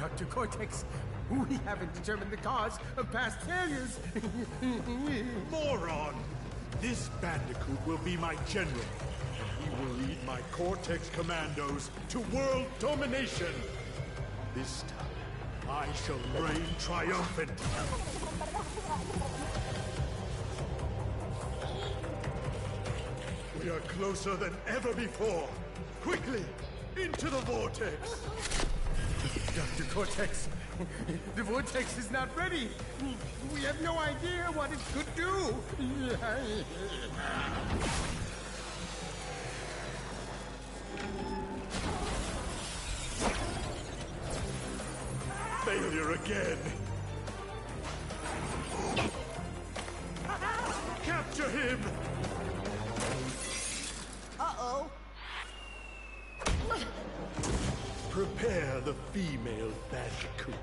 Dr. Cortex, we haven't determined the cause of past failures. Moron! This Bandicoot will be my general. He will lead my Cortex commandos to world domination. This time, I shall reign triumphant. We are closer than ever before. Quickly, into the vortex. Dr. Cortex, the vortex is not ready. We have no idea what it could do. Failure again. Capture him! Uh-oh. Prepare the female Bandicoot.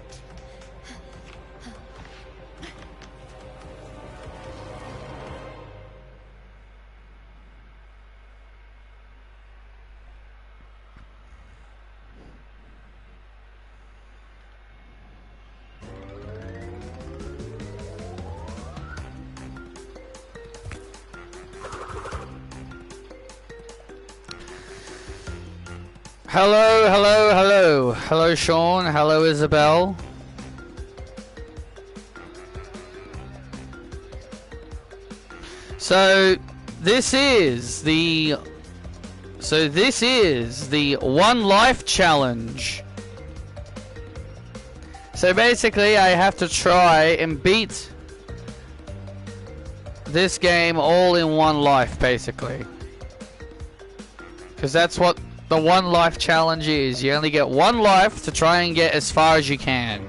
Hello, hello, hello. Hello, Sean. Hello, Isabel. So this is the One Life Challenge. So basically I have to try and beat this game all in one life, basically. Because that's what the One Life Challenge is. You only get one life to try and get as far as you can.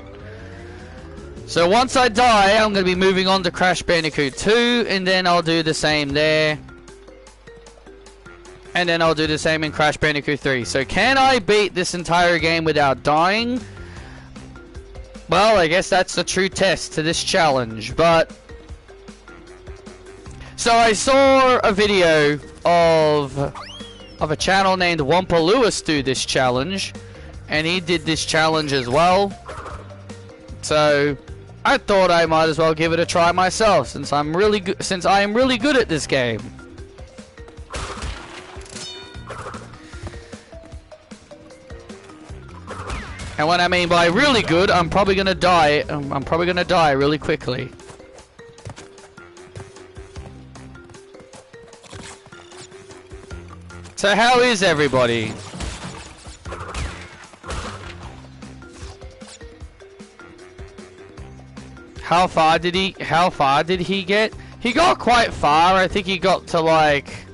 So once I die, I'm going to be moving on to Crash Bandicoot 2, and then I'll do the same there. And then I'll do the same in Crash Bandicoot 3. So can I beat this entire game without dying? Well, I guess that's the true test to this challenge, but... So I saw a video of a channel named Wampa Lewis do this challenge, and he did this challenge as well. So I thought I might as well give it a try myself, since I am really good at this game. And what I mean by really good, I'm probably gonna die. I'm probably gonna die really quickly. So how is everybody? How far did he get? He got quite far. I think he got to like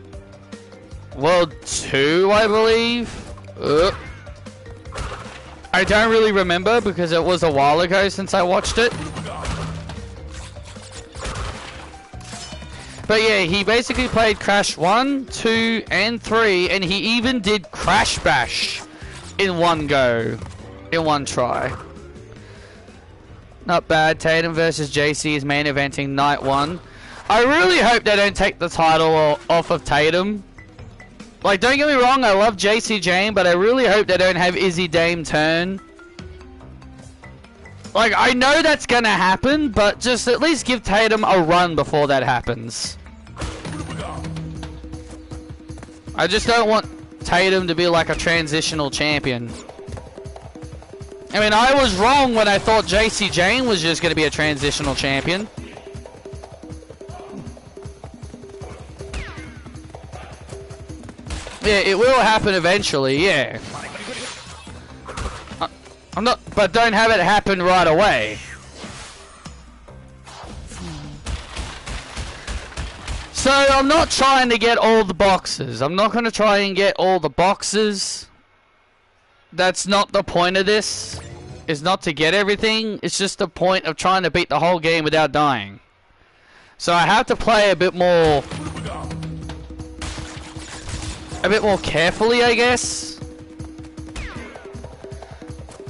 World 2, I believe. I don't really remember because it was a while ago since I watched it. But yeah, he basically played Crash 1, 2, and 3, and he even did Crash Bash in one go, in one try. Not bad. Tatum versus JC is main eventing night 1. I really hope they don't take the title off of Tatum. Like, don't get me wrong, I love JC Jane, but I really hope they don't have Izzy Dame turn. Like, I know that's gonna happen, but just at least give Tatum a run before that happens. I just don't want Tatum to be like a transitional champion. I mean, I was wrong when I thought JC Jane was just gonna be a transitional champion. Yeah, it will happen eventually, yeah. I'm not, but don't have it happen right away. So I'm not trying to get all the boxes. I'm not going to try and get all the boxes. That's not the point of this. It's not to get everything. It's just the point of trying to beat the whole game without dying. So I have to play a bit more carefully, I guess.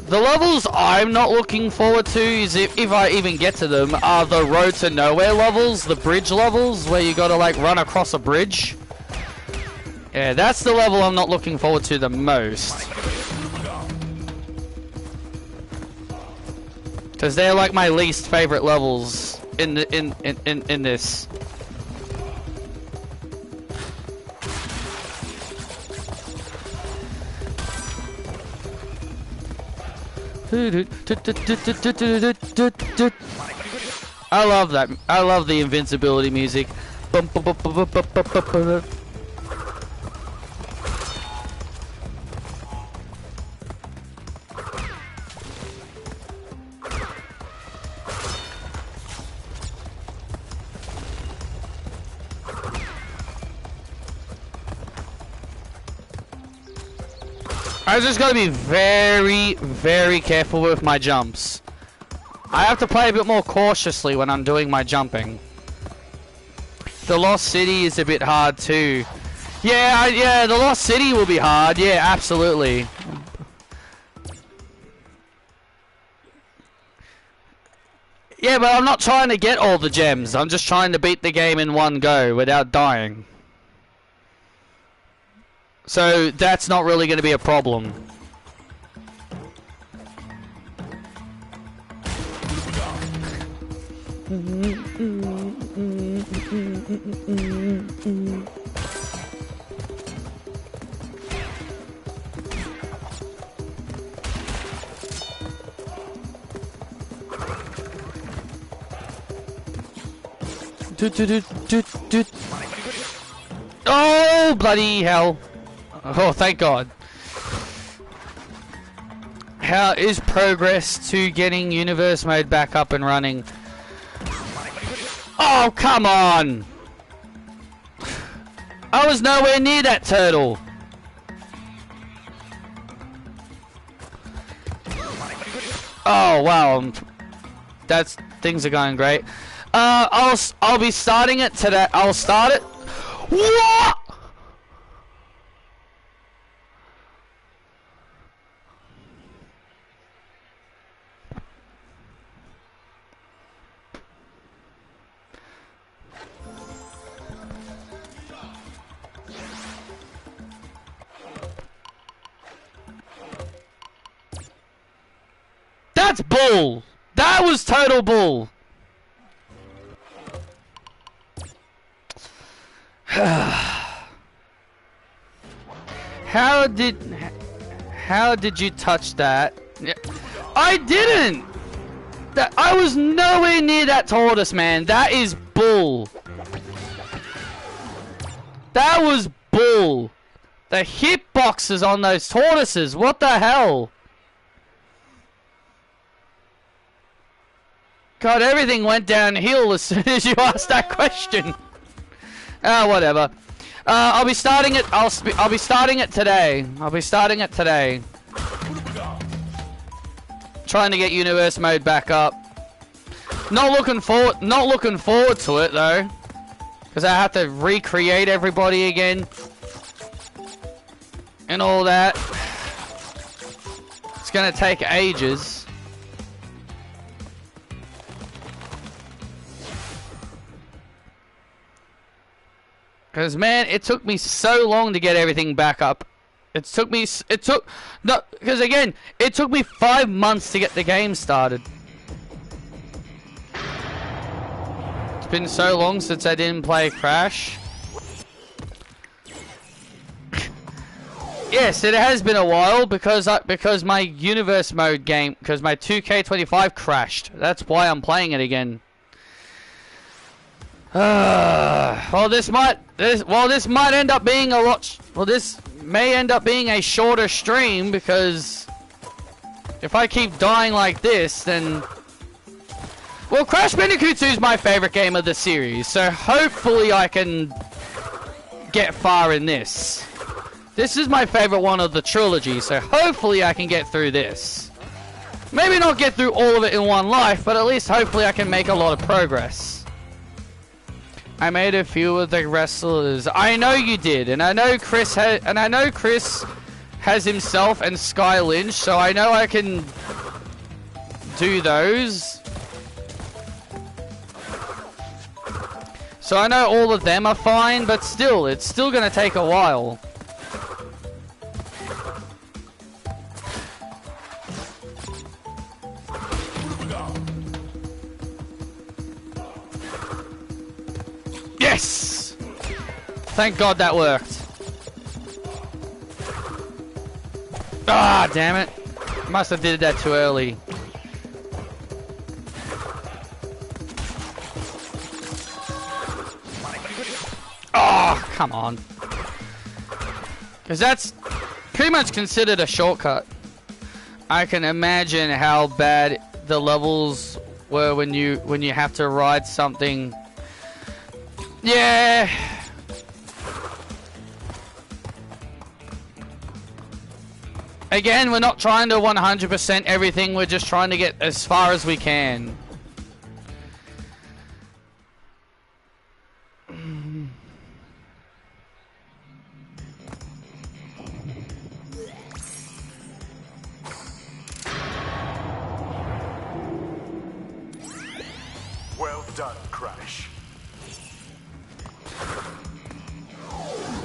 The levels I'm not looking forward to, is if I even get to them, are the Road to Nowhere levels, the bridge levels, where you gotta like run across a bridge. Yeah, that's the level I'm not looking forward to the most. Because they're like my least favorite levels in this. I love that. I love the invincibility music. I just gotta be very, very careful with my jumps. I have to play a bit more cautiously when I'm doing my jumping. The Lost City is a bit hard too. Yeah, yeah, the Lost City will be hard. Yeah, absolutely. Yeah, but I'm not trying to get all the gems. I'm just trying to beat the game in one go without dying. So that's not really going to be a problem. Oh, bloody hell. Oh, thank God. How is progress to getting universe mode back up and running? Oh, come on! I was nowhere near that turtle. Oh, wow. Things are going great. I'll be starting it today. I'll start it. What? That's bull. That was total bull. How did you touch that? I didn't. I was nowhere near that tortoise, man. That is bull. That was bull. The hitboxes on those tortoises. What the hell? God, everything went downhill as soon as you asked that question. Whatever. I'll be starting it. I'll be starting it today. I'll be starting it today. Trying to get universe mode back up. Not looking forward to it though, because I have to recreate everybody again and all that. It's gonna take ages. Because, man, it took me so long to get everything back up. Because again, it took me 5 months to get the game started. It's been so long since I didn't play Crash. Yes, it has been a while because my universe mode game, because my 2K25 crashed. That's why I'm playing it again. Well, this might end up being a lot. Well, this may end up being a shorter stream because if I keep dying like this, then well, Crash Bandicoot 2 is my favorite game of the series, so hopefully I can get far in this. This is my favorite one of the trilogy, so hopefully I can get through this. Maybe not get through all of it in one life, but at least hopefully I can make a lot of progress. I made a few of the wrestlers. I know you did, and I know Chris has himself and Sky Lynch, so I know I can do those. So I know all of them are fine, but still, it's still gonna take a while. Thank God that worked. Ah, damn it. Must have did that too early. Oh, come on. Because that's pretty much considered a shortcut. I can imagine how bad the levels were when you have to ride something. Yeah. Again, we're not trying to 100% everything, we're just trying to get as far as we can. Well done, Crash.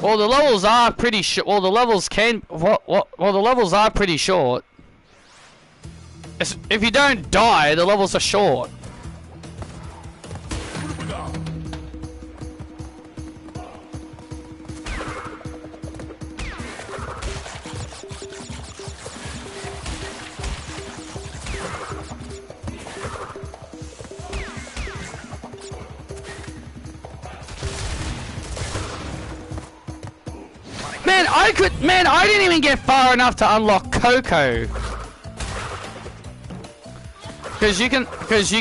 Well, the levels are pretty short. Well, the levels can. Well, the levels are pretty short. If you don't die, the levels are short. Man, I didn't even get far enough to unlock Coco. Because you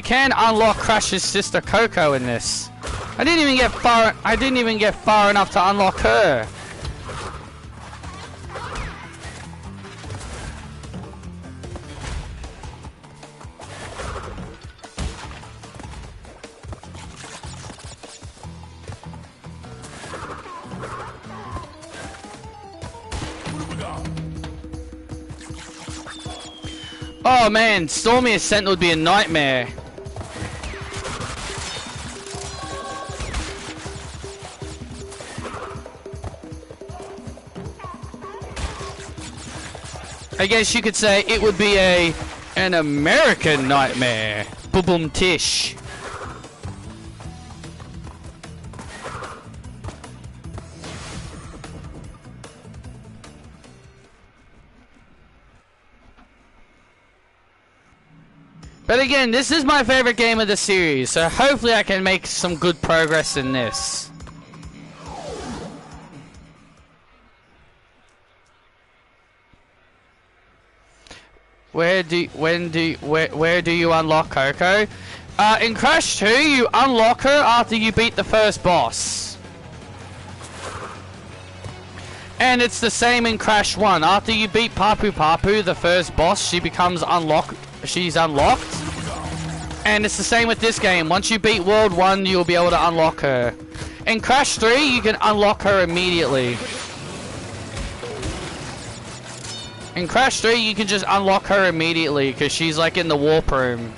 can unlock Crash's sister Coco in this. I didn't even get far enough to unlock her. Oh man, Stormy Ascent would be a nightmare. I guess you could say it would be an American nightmare. Boom tish. But again, this is my favorite game of the series, so hopefully I can make some good progress in this. Where do you unlock Coco? In Crash 2, you unlock her after you beat the first boss. And it's the same in Crash 1. After you beat Papu Papu, the first boss, she's unlocked. And it's the same with this game. Once you beat World 1, you'll be able to unlock her. In Crash 3, you can unlock her immediately. In Crash 3, you can just unlock her immediately because she's like in the warp room.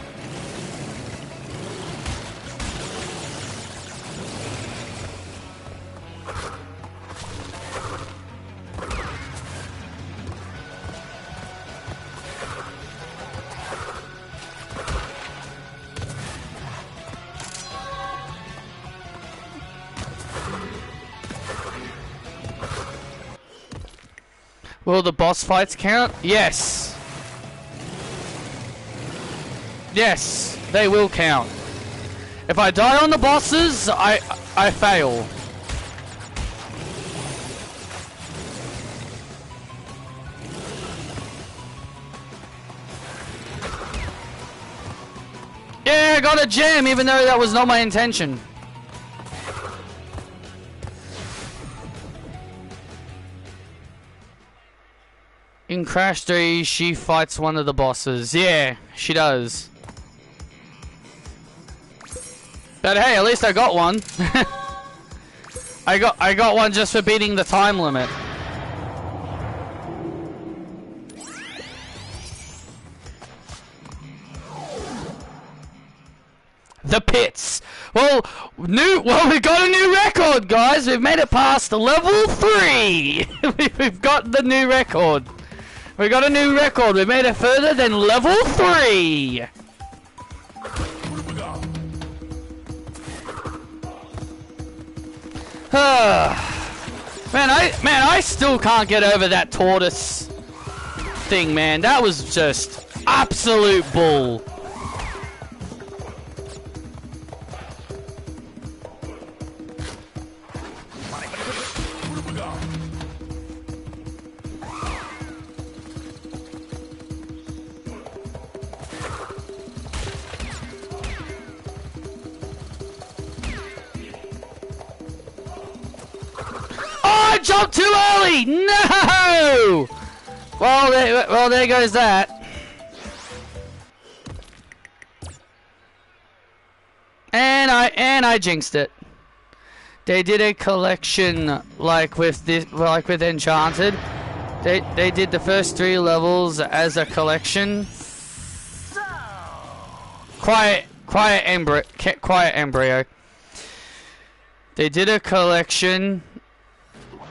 Will the boss fights count? Yes. Yes, they will count. If I die on the bosses, I fail. Yeah, I got a gem, even though that was not my intention. In Crash 3, she fights one of the bosses. Yeah, she does. But hey, at least I got one. I got one just for beating the time limit. The pits. Well, we got a new record, guys. We've made it past level 3. We've got the new record. We got a new record. We made it further than level 3. Man, I still can't get over that tortoise thing, man. That was just absolute bull. I jumped too early! No! Well, there goes that. And I jinxed it. They did a collection like with Enchanted. They did the first 3 levels as a collection. Quiet embryo. They did a collection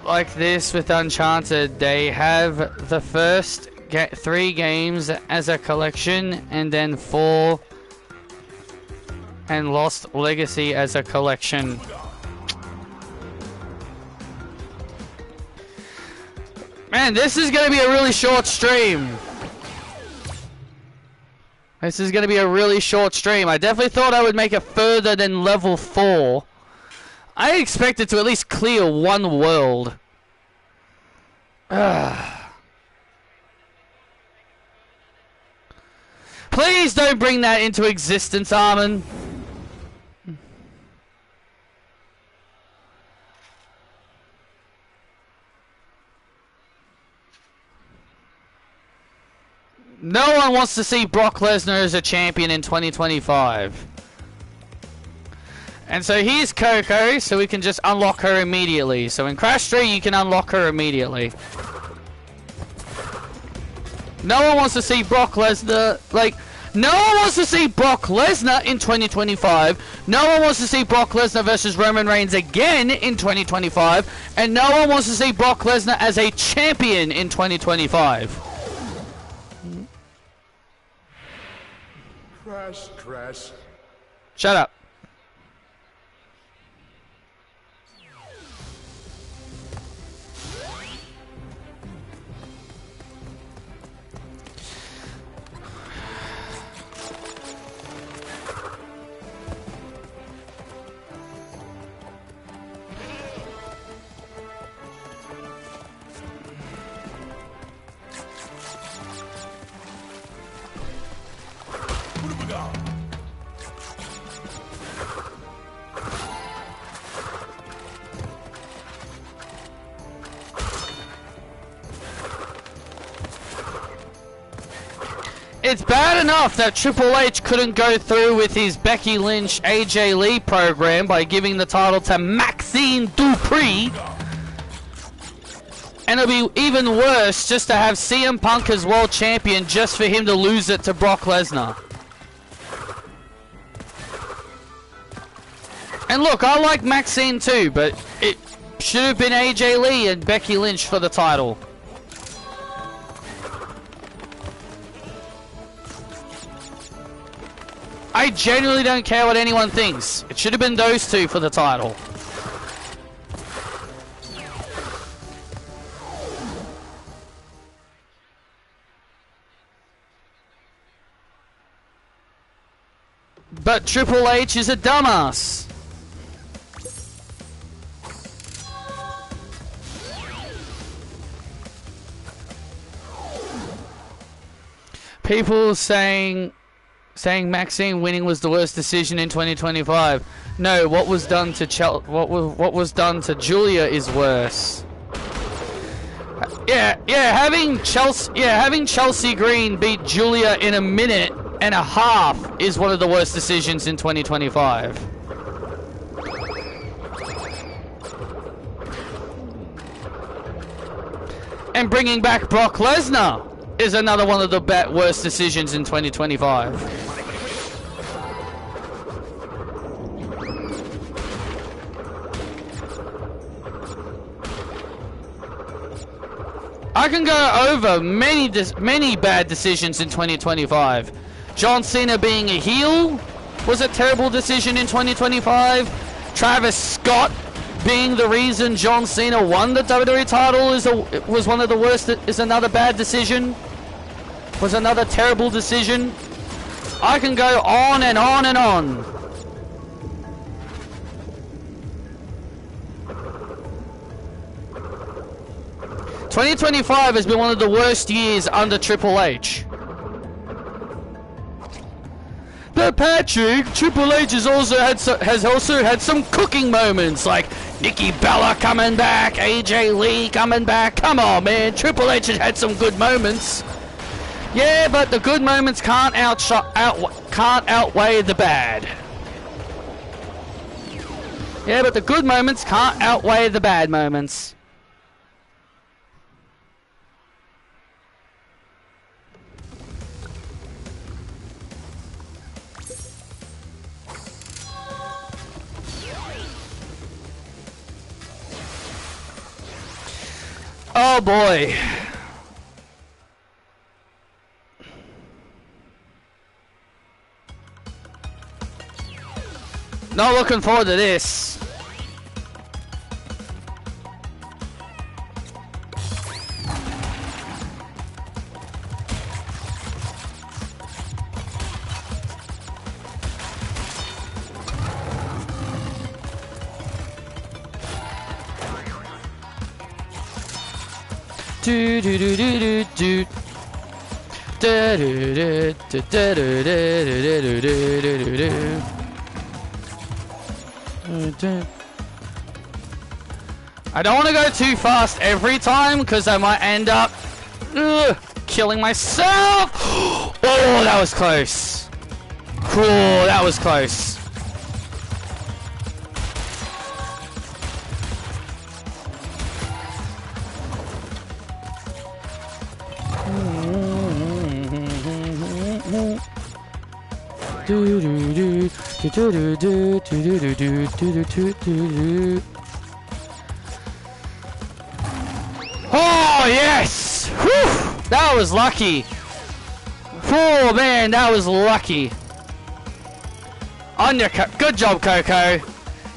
like this with Uncharted. They have the first 3 games as a collection, and then 4 and Lost Legacy as a collection. Man, this is gonna be a really short stream. This is gonna be a really short stream. I definitely thought I would make it further than level 4. I expected to at least clear 1 world. Please don't bring that into existence, Armin. No one wants to see Brock Lesnar as a champion in 2025. And so here's Coco, so we can just unlock her immediately. So in Crash 3, you can unlock her immediately. No one wants to see Brock Lesnar, no one wants to see Brock Lesnar in 2025. No one wants to see Brock Lesnar versus Roman Reigns again in 2025. And no one wants to see Brock Lesnar as a champion in 2025. Crash. Shut up. It's bad enough that Triple H couldn't go through with his Becky Lynch AJ Lee program by giving the title to Maxine Dupree. And it'll be even worse just to have CM Punk as world champion just for him to lose it to Brock Lesnar. And look, I like Maxine too, but it should have been AJ Lee and Becky Lynch for the title. I genuinely don't care what anyone thinks. It should have been those 2 for the title. But Triple H is a dumbass. People saying Maxine winning was the worst decision in 2025. No, what was done to what was done to Julia is worse. Having Chelsea Green beat Julia in a minute and a half is one of the worst decisions in 2025. And bringing back Brock Lesnar is another one of the worst decisions in 2025. I can go over many bad decisions in 2025. John Cena being a heel was a terrible decision in 2025. Travis Scott being the reason John Cena won the WWE title was one of the worst, is another bad decision, was another terrible decision. I can go on and on and on. "2025 has been one of the worst years under Triple H." But Patrick, Triple H has also had some cooking moments, like Nikki Bella coming back, AJ Lee coming back. Come on, man, Triple H has had some good moments. Yeah, but the good moments can't outweigh the bad. Yeah, but the good moments can't outweigh the bad moments. Oh boy. Not looking forward to this. Do do do do do do. Da do do do do do do do do do. I don't want to go too fast every time because I might end up killing myself. Oh, that was close. Cool, that was close. Oh yes! Whew! That was lucky. Oh man, that was lucky. Undercut. Good job, Coco.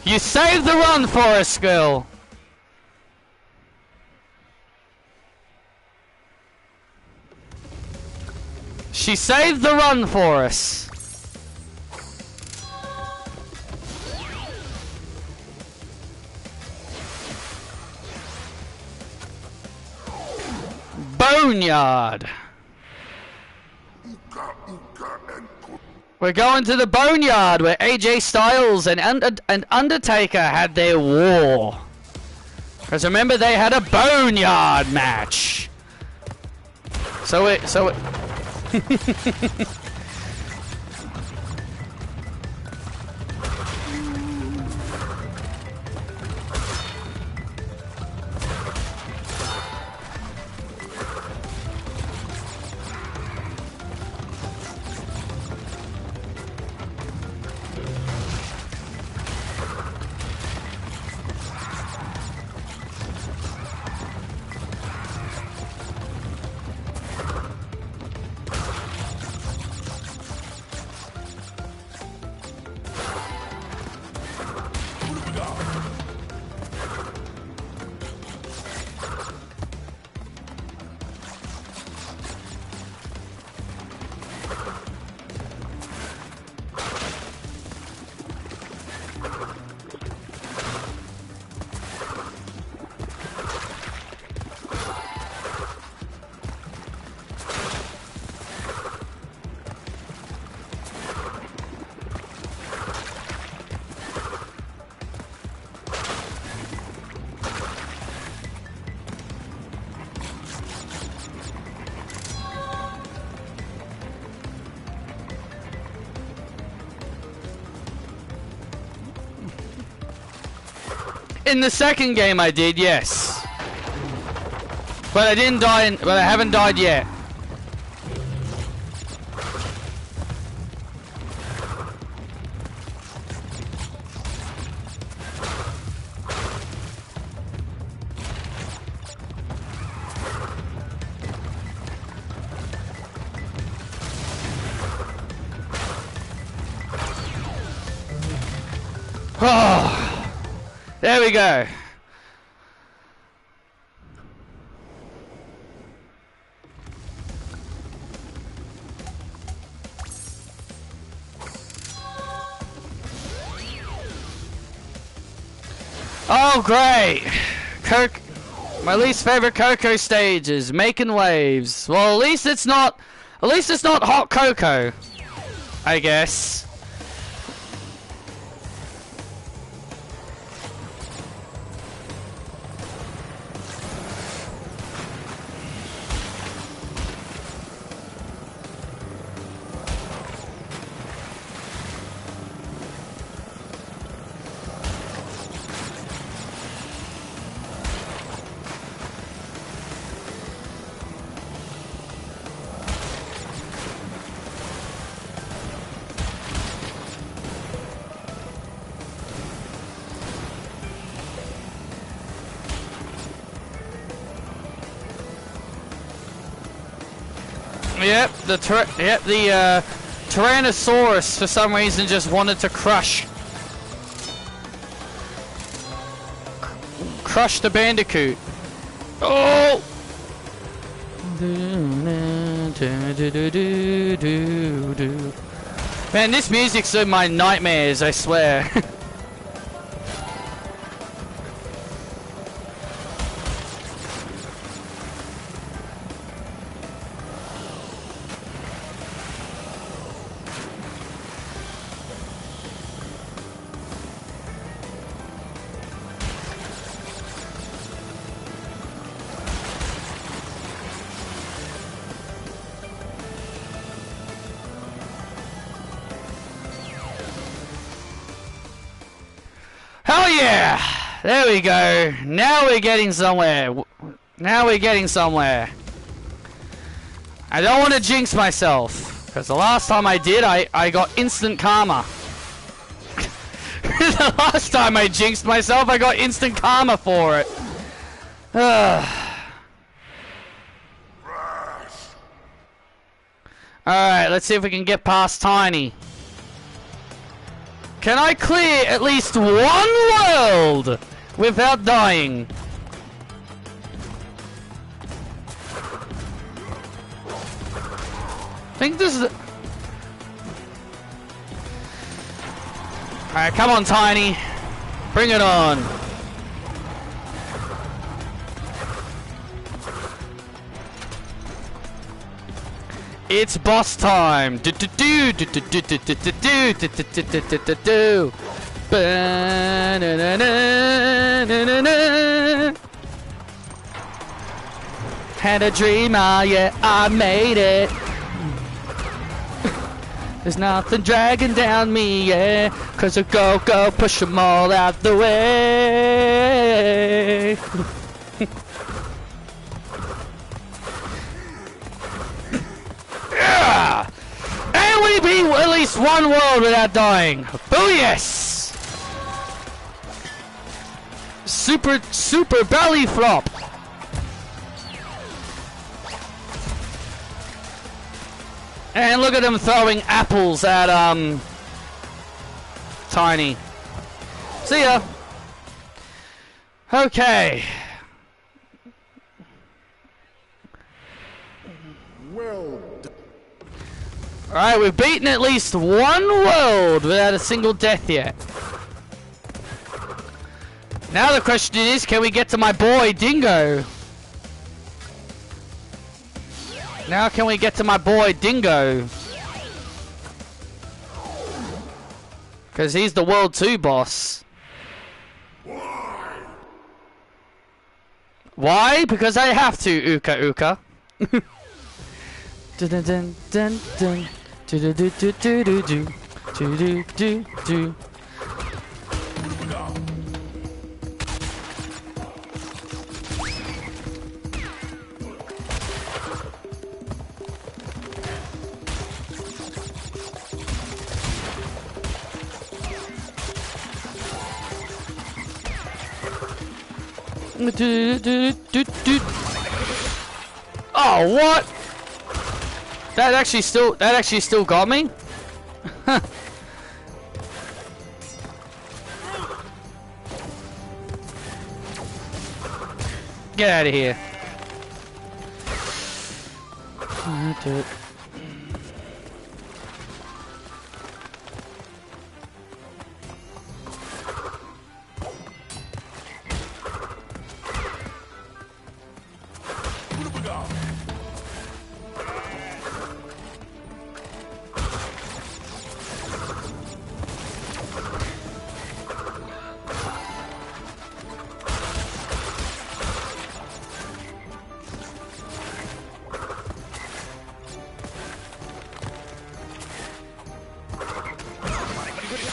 You saved the run for us, girl. She saved the run for us. Boneyard. We're going to the Boneyard where AJ Styles and Undertaker had their war. Because remember, they had a Boneyard match. So it in the second game I did, yes. But I didn't die but I haven't died yet. There we go. Oh, great. My least favorite Coco stage is making waves. Well, at least it's not hot cocoa, I guess. Yep, the Tyrannosaurus for some reason just wanted to crush the Bandicoot. Oh! Man, this music's in my nightmares, I swear. Hell yeah! There we go. Now we're getting somewhere. Now we're getting somewhere. I don't want to jinx myself, because the last time I did, I got instant karma. The last time I jinxed myself, I got instant karma for it. Alright, let's see if we can get past Tiny. Can I clear at least one world without dying? I think this is... Alright, come on, Tiny. Bring it on. It's boss time. Do do do do do do do do do do do do do do. Had a dream, yeah, I made it. There's nothing dragging down me, yeah. 'Cause I go, push them all out the way. Yeah! And we beat at least one world without dying. Oh yes! Super belly flop. And look at them throwing apples at Tiny. See ya. Okay. Well done. Alright, we've beaten at least one world without a single death yet. Now the question is, can we get to my boy Dingo? Now can we get to my boy Dingo? Because he's the World 2 boss. Why? Because I have to, Uka Uka. Dun dun dun dun dun. Do do do do do do do do do do. Oh, what? That actually still got me? Get out of here. Do it.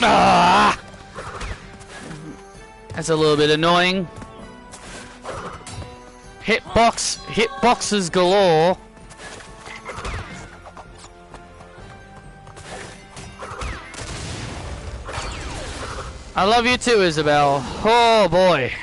Ah! That's a little bit annoying. Hitboxes galore. I love you too, Isabel. Oh boy.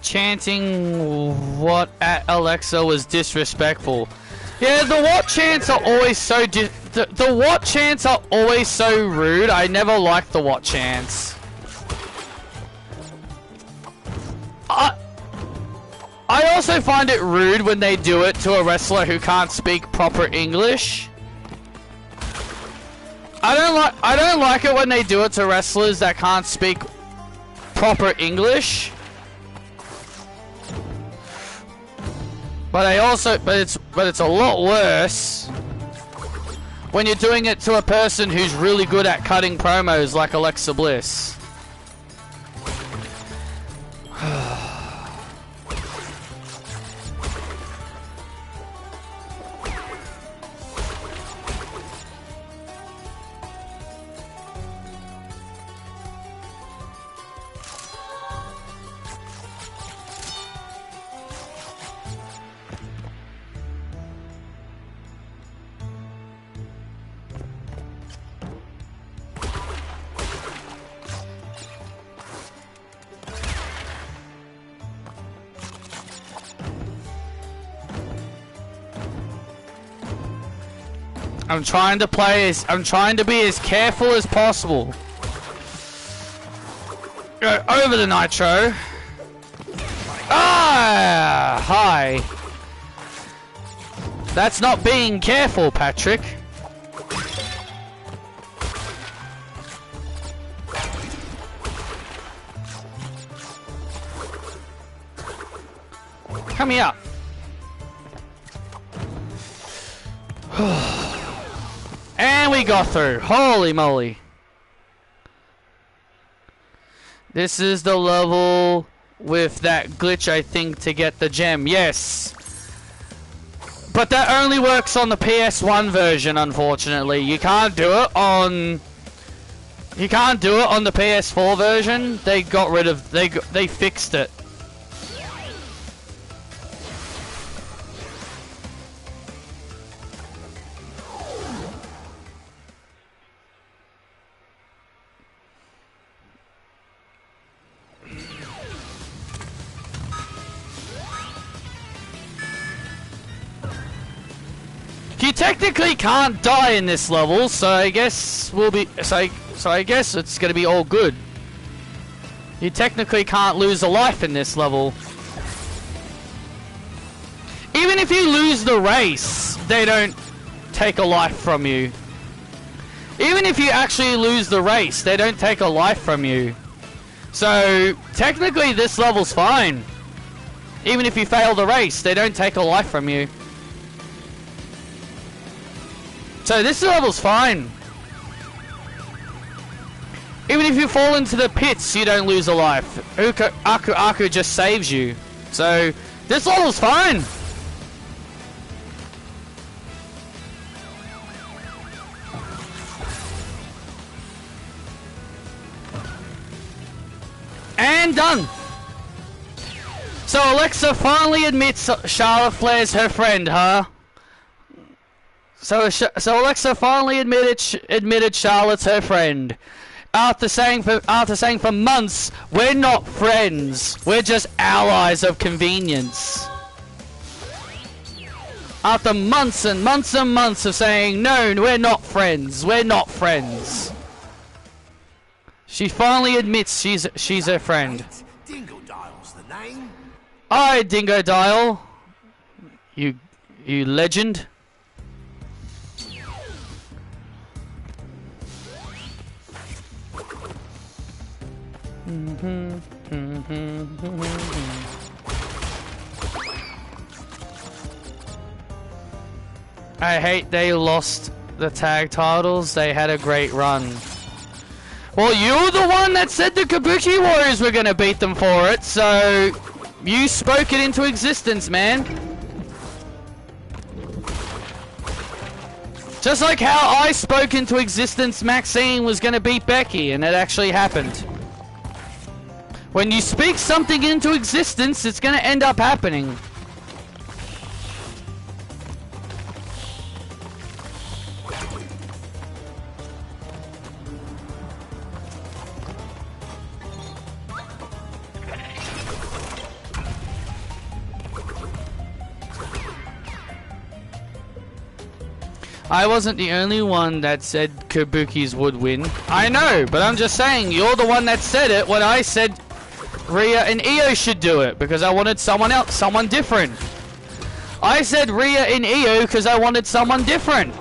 Chanting what at Alexa was disrespectful. Yeah, the what chants are always so the what chants are always so rude. I never liked the what chants. I also find it rude when they do it to a wrestler who can't speak proper English. I don't like it when they do it to wrestlers that can't speak proper English. But it's a lot worse when you're doing it to a person who's really good at cutting promos like Alexa Bliss. I'm trying to be as careful as possible. Go over the nitro. Ah, hi. That's not being careful, Patrick. Come here. And we got through. Holy moly. This is the level with that glitch, I think, to get the gem. Yes. But that only works on the PS1 version, unfortunately. You can't do it on the PS4 version. They got rid of they fixed it. You technically can't die in this level, so I guess we'll be so I guess it's gonna be all good. You technically can't lose a life in this level. Even if you lose the race, they don't take a life from you. Even if you actually lose the race, they don't take a life from you. So technically this level's fine. Even if you fail the race, they don't take a life from you. So this level's fine. Even if you fall into the pits, you don't lose a life. Aku just saves you. So this level's fine. And done. So Alexa finally admits Charlotte Flair's her friend, huh? So Alexa finally admitted Charlotte's her friend. After saying for months, we're not friends. We're just allies of convenience. After months and months and months of saying, no, we're not friends. We're not friends. She finally admits she's her friend. Dingo Dial's the name. Aye, Dingo Dial. You legend. I hate they lost the tag titles. They had a great run. Well, you're the one that said the Kabuki Warriors were gonna beat them for it, so you spoke it into existence, man. Just like how I spoke into existence Maxine was gonna beat Becky, and it actually happened. When you speak something into existence, it's gonna end up happening. I wasn't the only one that said Kabukis would win. I know, but I'm just saying, you're the one that said it when I said Rhea and Io should do it, because I wanted someone else, someone different. I said Rhea and Io because I wanted someone different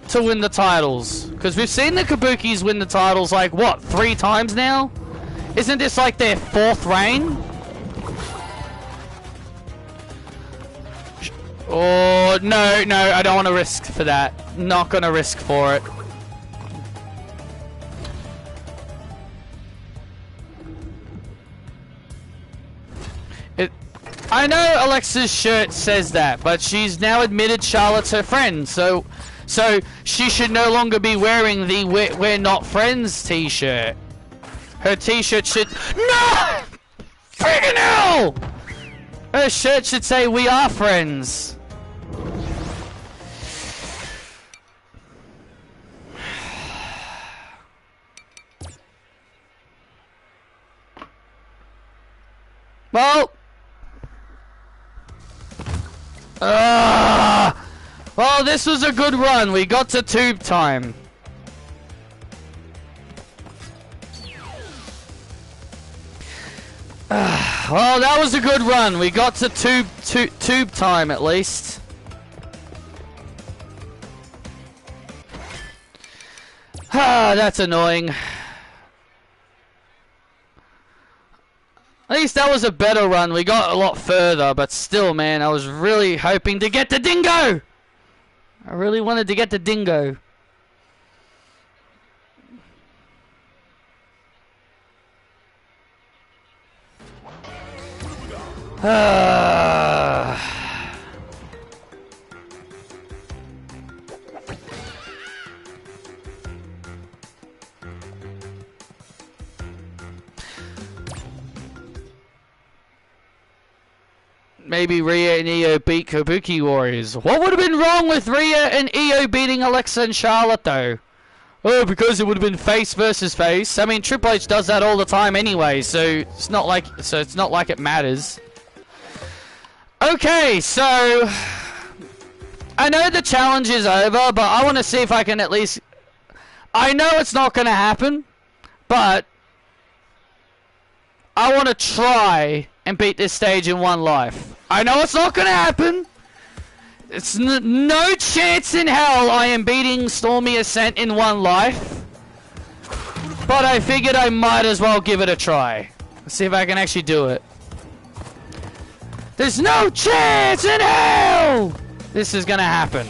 to win the titles. Because we've seen the Kabukis win the titles like, what, 3 times now? Isn't this like their 4th reign? Oh, no, I don't want to risk for that. Not going to risk for it. I know Alexa's shirt says that, but she's now admitted Charlotte's her friend, so she should no longer be wearing the We're Not Friends t-shirt. Her t-shirt should... No! Freaking hell! Her shirt should say We Are Friends. Well, this was a good run. We got to tube time. Well, that was a good run. We got to tube time at least. That's annoying. At least that was a better run. We got a lot further, but still, man, I was really hoping to get the dingo. I really wanted to get the dingo. Maybe Rhea and Io beat Kabuki Warriors. What would have been wrong with Rhea and Io beating Alexa and Charlotte, though? Oh, because it would have been face versus face. I mean, Triple H does that all the time anyway, so it's not like it matters. Okay, so I know the challenge is over, but I want to see if I can at least... I know it's not going to happen, but I want to try and beat this stage in one life. I know it's not going to happen. It's no chance in hell I am beating Stormy Ascent in one life. But I figured I might as well give it a try. Let's see if I can actually do it. There's no chance in hell this is gonna happen.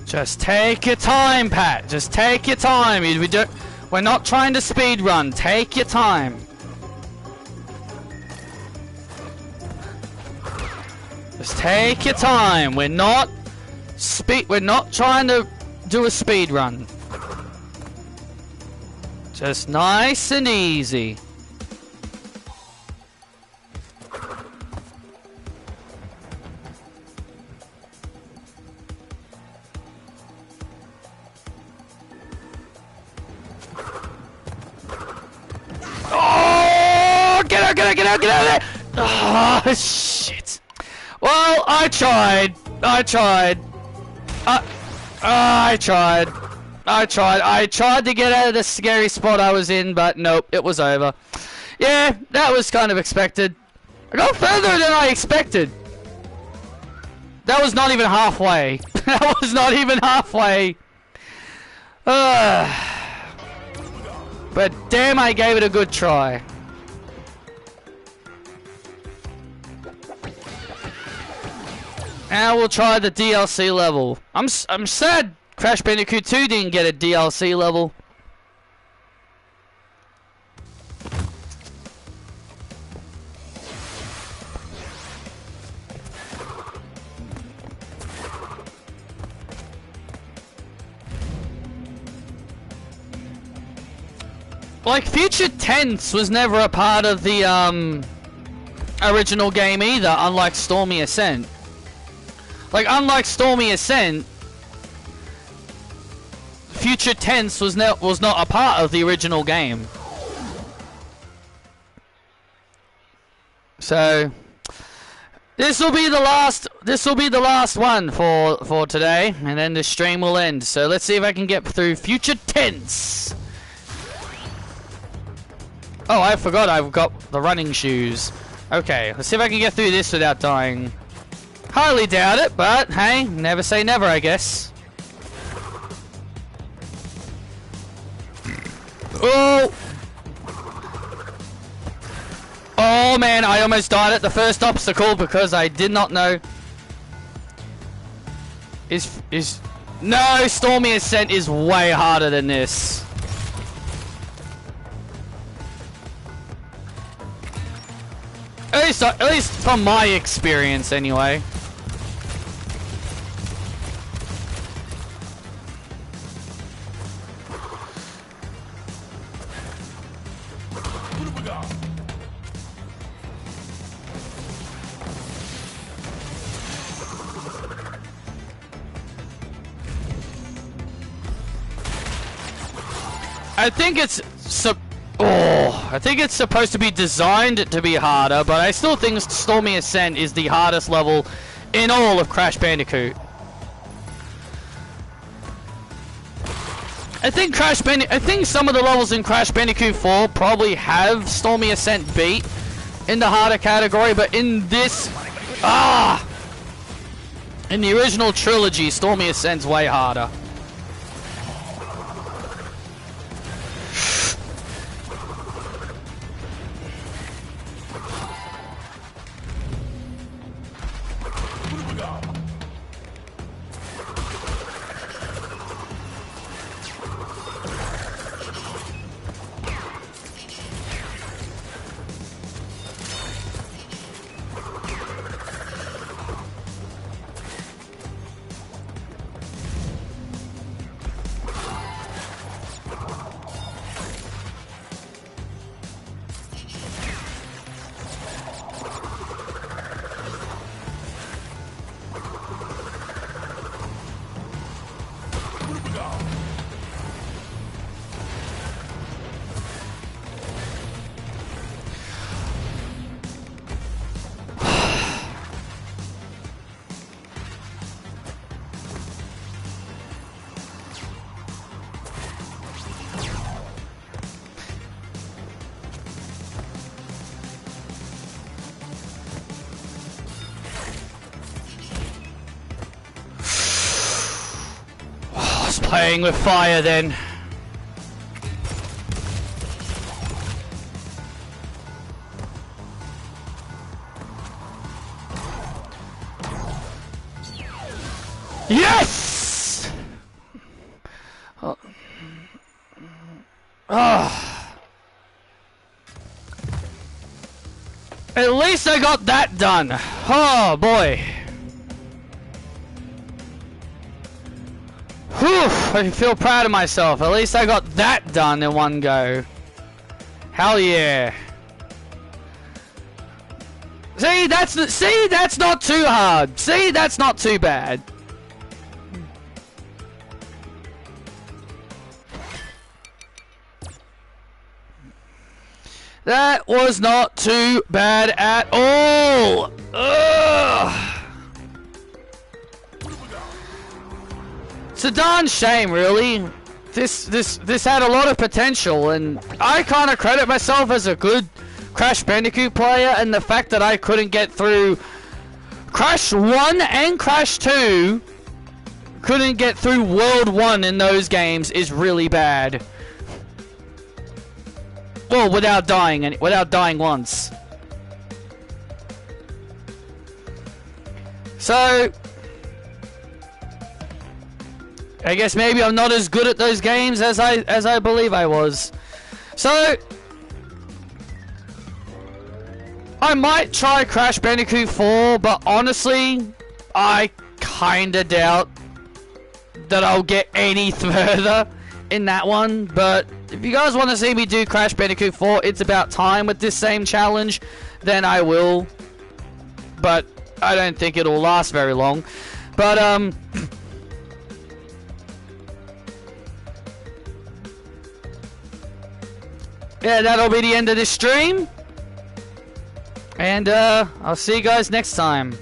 Just take your time, Pat. Just take your time. We're not trying to speed run. Take your time. Just take your time. We're not trying to do a speed run. Just nice and easy. Get out of there! Oh, shit. Well, I tried. I tried to get out of the scary spot I was in, but nope, it was over. Yeah, that was kind of expected. I got further than I expected. That was not even halfway. That was not even halfway. But damn, I gave it a good try. Now we'll try the DLC level. I'm sad Crash Bandicoot 2 didn't get a DLC level. Like, Future Tense was never a part of the original game either, unlike Stormy Ascent. Like, unlike Stormy Ascent, Future Tense was not a part of the original game. So this will be the last one for today, and then the stream will end. So let's see if I can get through Future Tense. Oh, I forgot I've got the running shoes. Okay, let's see if I can get through this without dying. Highly doubt it, but hey, never say never, I guess. Oh! Oh man, I almost died at the first obstacle because I did not know. No, Stormy Ascent is way harder than this. At least from my experience, anyway. I think it's I think it's supposed to be designed to be harder, but I still think Stormy Ascent is the hardest level in all of Crash Bandicoot. I think some of the levels in Crash Bandicoot 4 probably have Stormy Ascent beat in the harder category, but in this, in the original trilogy, Stormy Ascent's way harder. Playing with fire then. Yes! At least I got that done. Oh boy. Whew, I feel proud of myself. At least I got that done in one go. Hell yeah. See, that's not too hard. See, that's not too bad. That was not too bad at all. Ugh. It's a darn shame, really. This had a lot of potential, and I kind of credit myself as a good Crash Bandicoot player, and the fact that I couldn't get through Crash 1 and Crash 2, couldn't get through World 1 in those games is really bad. Well, without dying once. So I guess maybe I'm not as good at those games as I believe I was. So I might try Crash Bandicoot 4, but honestly, I kinda doubt that I'll get any further in that one. But if you guys want to see me do Crash Bandicoot 4, it's about time with this same challenge, then I will. But I don't think it'll last very long. But yeah, that'll be the end of this stream. And I'll see you guys next time.